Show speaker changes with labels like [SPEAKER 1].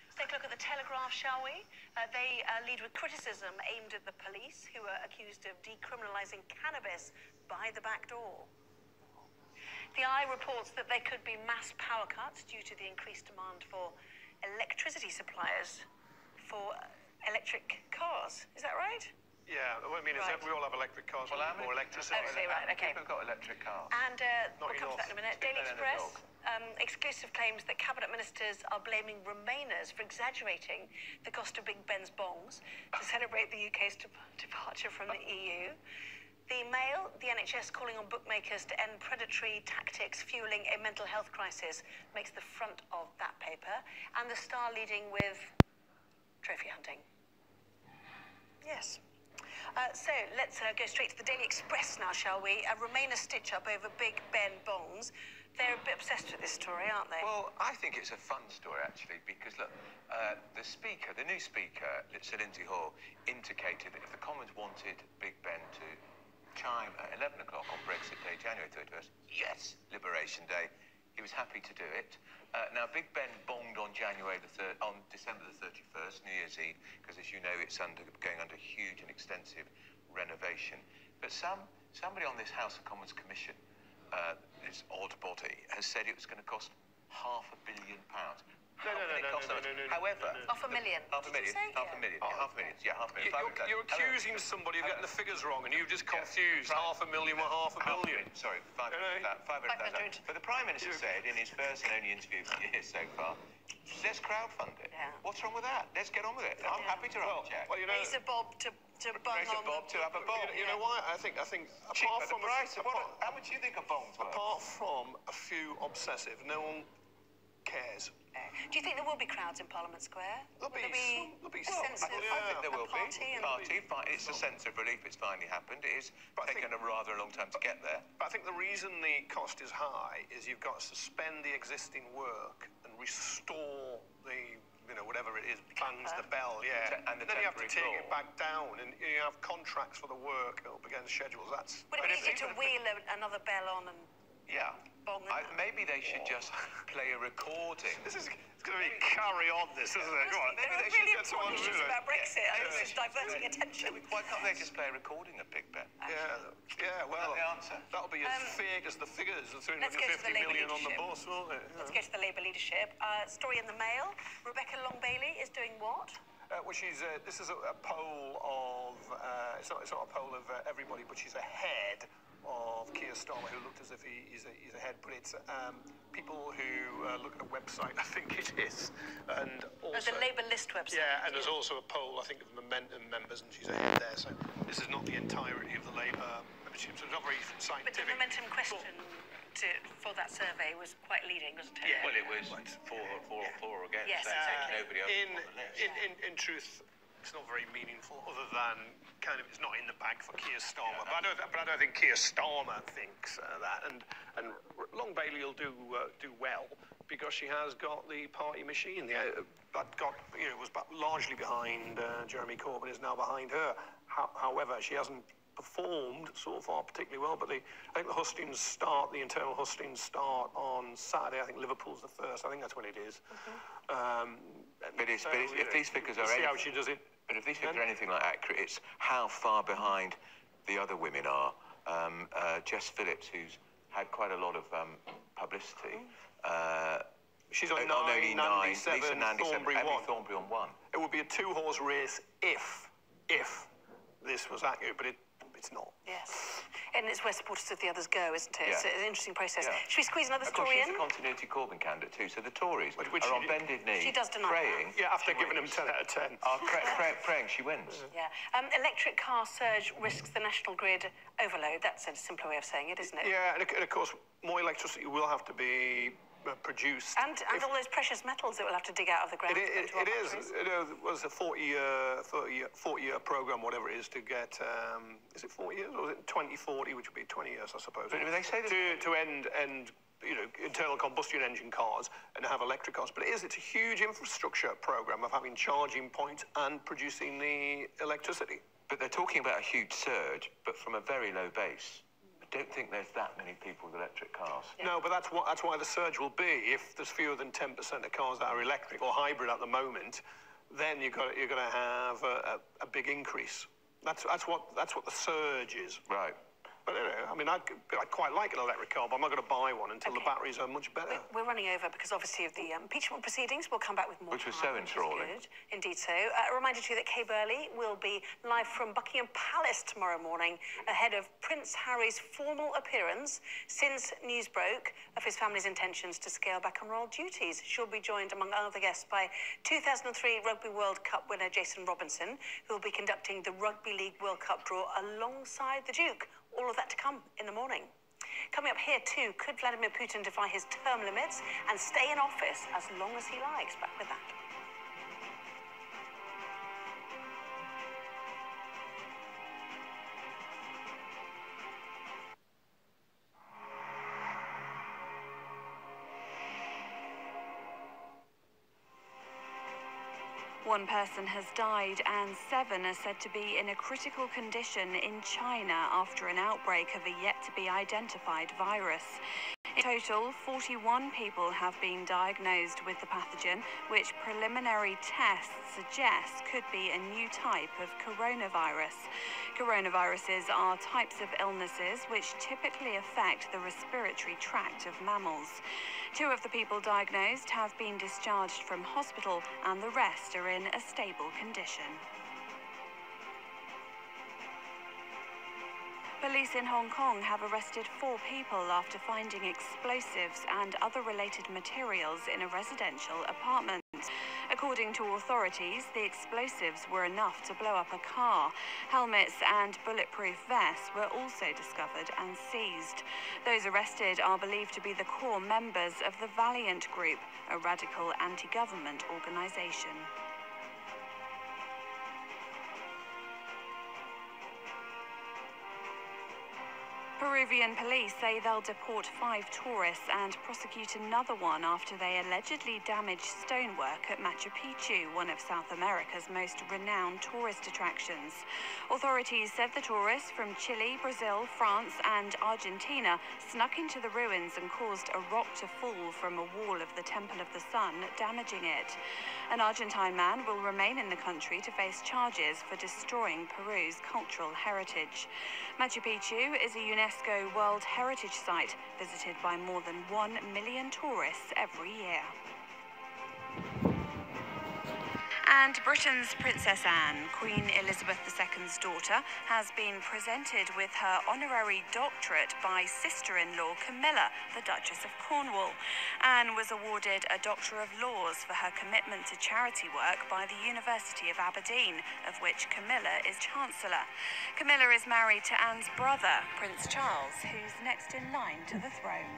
[SPEAKER 1] Let's take a look at the Telegraph, shall we? They lead with criticism aimed at the police, who are accused of decriminalising cannabis by the back door. The Eye reports that there could be mass power cuts due to the increased demand for electricity suppliers for electric cars. Is that right?
[SPEAKER 2] Yeah, what I mean is that we all have electric cars,
[SPEAKER 3] well,
[SPEAKER 2] we need more electricity.
[SPEAKER 1] Okay, right, okay.
[SPEAKER 3] People have got electric cars.
[SPEAKER 1] And we'll come to that in a minute. Daily Express, exclusive claims that cabinet ministers are blaming Remainers for exaggerating the cost of Big Ben's bongs to celebrate the UK's departure from the EU. The Mail, the NHS calling on bookmakers to end predatory tactics fueling a mental health crisis, makes the front of that paper. And the Star leading with trophy hunting. Yes. So let's go straight to the Daily Express now, shall we? A Remainer stitch-up over Big Ben bongs. They're a bit obsessed with this story, aren't they?
[SPEAKER 3] Well, I think it's a fun story, actually, because, look, the new speaker, Sir Lindsay Hoyle, indicated that if the Commons wanted Big Ben to chime at 11 o'clock on Brexit Day, January 31st, yes, Liberation Day, he was happy to do it. Now, Big Ben bonged on December the 31st, New Year's Eve, because, as you know, it's going under huge and extensive renovation. But somebody on this House of Commons Commission, this odd body, has said it was going to cost £500 million. However,
[SPEAKER 1] £500,000.
[SPEAKER 3] £500,000.
[SPEAKER 2] You're accusing somebody of getting the figures wrong, and you've just confused £500,000 with £500,000.
[SPEAKER 3] Sorry, 500,000. But the Prime Minister said in his first and only interview so far, let's crowdfund it. Yeah. What's wrong with that? Let's get on with it. I'm happy to write a check.
[SPEAKER 1] Well, you know, raise a bob to bung on.
[SPEAKER 3] To have a bomb.
[SPEAKER 2] You know why? I think
[SPEAKER 3] apart from the price, how much do you think a bomb's worth?
[SPEAKER 2] Apart from a few obsessive, no one cares.
[SPEAKER 1] Do you think there will be crowds in Parliament Square?
[SPEAKER 2] There'll be
[SPEAKER 1] a sense of
[SPEAKER 3] I think there will be.
[SPEAKER 1] Party.
[SPEAKER 3] It's a sense of relief. It's finally happened. It is taken a rather long time to get there.
[SPEAKER 2] But I think the reason the cost is high is you've got to suspend the existing work and restore the, whatever it is, plans, the bell,
[SPEAKER 3] And
[SPEAKER 2] then you have to take it back down, and you have contracts for the work up against schedules.
[SPEAKER 1] Would it be easy to wheel another bell on and...
[SPEAKER 3] Yeah. Maybe they should just play a recording.
[SPEAKER 2] It's going to be carry on this, isn't it? Come on.
[SPEAKER 1] Maybe they should get someone to do it. About Brexit. This is diverting attention.
[SPEAKER 3] Why can't they just play a recording of Big Ben?
[SPEAKER 2] Well,
[SPEAKER 3] the answer.
[SPEAKER 2] That'll be as fake as the figures, the 350 million on the bus, won't it?
[SPEAKER 1] Let's go to the Labour leadership. Story in the Mail. Rebecca Long-Bailey is doing what?
[SPEAKER 2] This is a poll of, it's not a poll of everybody, but she's ahead of Keir Starmer, who looked as if he's ahead, but it's people who look at a website, I think it is, and also...
[SPEAKER 1] the Labour list website.
[SPEAKER 2] Yeah, and there's also a poll, I think, of Momentum members, and she's ahead there, so this is not the entirety of the Labour membership, so it's not very scientific.
[SPEAKER 1] But the Momentum question for that survey was quite leading, wasn't it?
[SPEAKER 3] Yeah, well, it was 4 or against.
[SPEAKER 1] Yes, exactly.
[SPEAKER 3] Nobody else on the list.
[SPEAKER 2] In truth, it's not very meaningful, other than it's not in the bag for Keir Starmer. But I don't think Keir Starmer thinks that. And Long-Bailey will do well because she has got the party machine. That was largely behind Jeremy Corbyn, is now behind her. However, she hasn't performed so far particularly well. But I think the internal hustings start on Saturday. I think Liverpool's the first. I think that's when it is.
[SPEAKER 3] But if these figures are
[SPEAKER 2] see how she does it.
[SPEAKER 3] But if these figures are anything like accurate, it's how far behind the other women are. Jess Phillips, who's had quite a lot of publicity.
[SPEAKER 2] She's on 9,
[SPEAKER 3] only 9. Lisa Nandy 7,
[SPEAKER 2] Thornbury 1.
[SPEAKER 3] Thornbury on 1.
[SPEAKER 2] It would be a 2-horse race if this was accurate, but it's not.
[SPEAKER 1] Yes. And it's where supporters of the others go, isn't it?
[SPEAKER 3] Yeah.
[SPEAKER 1] It's an interesting process.
[SPEAKER 3] Yeah.
[SPEAKER 1] Should we squeeze another story in?
[SPEAKER 3] She's a continuity Corbyn candidate too, so the Tories are on bended knee.
[SPEAKER 1] She does deny
[SPEAKER 3] praying.
[SPEAKER 1] that.
[SPEAKER 2] Yeah, after giving him 10 out of 10.
[SPEAKER 3] Praying she wins.
[SPEAKER 1] Yeah. Electric car surge risks the national grid overload. That's a simpler way of saying it, isn't it?
[SPEAKER 2] Yeah, and of course, more electricity will have to be produced.
[SPEAKER 1] And all those precious metals that we'll have to dig out of the ground.
[SPEAKER 2] It is. It was a 40-year program, whatever it is, to get. Is it 40 years or is it 2040, which would be 20 years, I suppose?
[SPEAKER 3] But they say
[SPEAKER 2] to end internal combustion engine cars and have electric cars. But it's a huge infrastructure program of having charging points and producing the electricity.
[SPEAKER 3] But they're talking about a huge surge, but from a very low base. don't think there's that many people with electric cars.
[SPEAKER 2] No, but that's why the surge will be. If there's fewer than 10% of cars that are electric or hybrid at the moment, then you're going to have a big increase. That's what the surge is.
[SPEAKER 3] Right.
[SPEAKER 2] But I mean, I'd quite like an electric car, but I'm not going to buy one until the batteries are much better.
[SPEAKER 1] We're running over because obviously of the impeachment proceedings. We'll come back with more.
[SPEAKER 3] Which was so enthralling.
[SPEAKER 1] Good. Indeed so. A reminder to you that Kay Burley will be live from Buckingham Palace tomorrow morning ahead of Prince Harry's formal appearance since news broke of his family's intentions to scale back on royal duties. She'll be joined, among other guests, by 2003 Rugby World Cup winner Jason Robinson, who will be conducting the Rugby League World Cup draw alongside the Duke. All of that to come in the morning. Coming up here too, could Vladimir Putin defy his term limits and stay in office as long as he likes? Back with that. One person has died and 7 are said to be in a critical condition in China after an outbreak of a yet-to-be-identified virus. In total, 41 people have been diagnosed with the pathogen, which preliminary tests suggest could be a new type of coronavirus. Coronaviruses are types of illnesses which typically affect the respiratory tract of mammals. 2 of the people diagnosed have been discharged from hospital and the rest are in a stable condition. Police in Hong Kong have arrested 4 people after finding explosives and other related materials in a residential apartment. According to authorities, the explosives were enough to blow up a car. Helmets and bulletproof vests were also discovered and seized. Those arrested are believed to be the core members of the Valiant Group, a radical anti-government organisation. Peruvian police say they'll deport 5 tourists and prosecute another one after they allegedly damaged stonework at Machu Picchu, one of South America's most renowned tourist attractions. Authorities said the tourists from Chile, Brazil, France and Argentina snuck into the ruins and caused a rock to fall from a wall of the Temple of the Sun, damaging it. An Argentine man will remain in the country to face charges for destroying Peru's cultural heritage. Machu Picchu is a UNESCO World Heritage Site visited by more than 1 million tourists every year. And Britain's Princess Anne, Queen Elizabeth II's daughter, has been presented with her honorary doctorate by sister-in-law Camilla, the Duchess of Cornwall. Anne was awarded a Doctor of Laws for her commitment to charity work by the University of Aberdeen, of which Camilla is Chancellor. Camilla is married to Anne's brother, Prince Charles, who's next in line to the throne.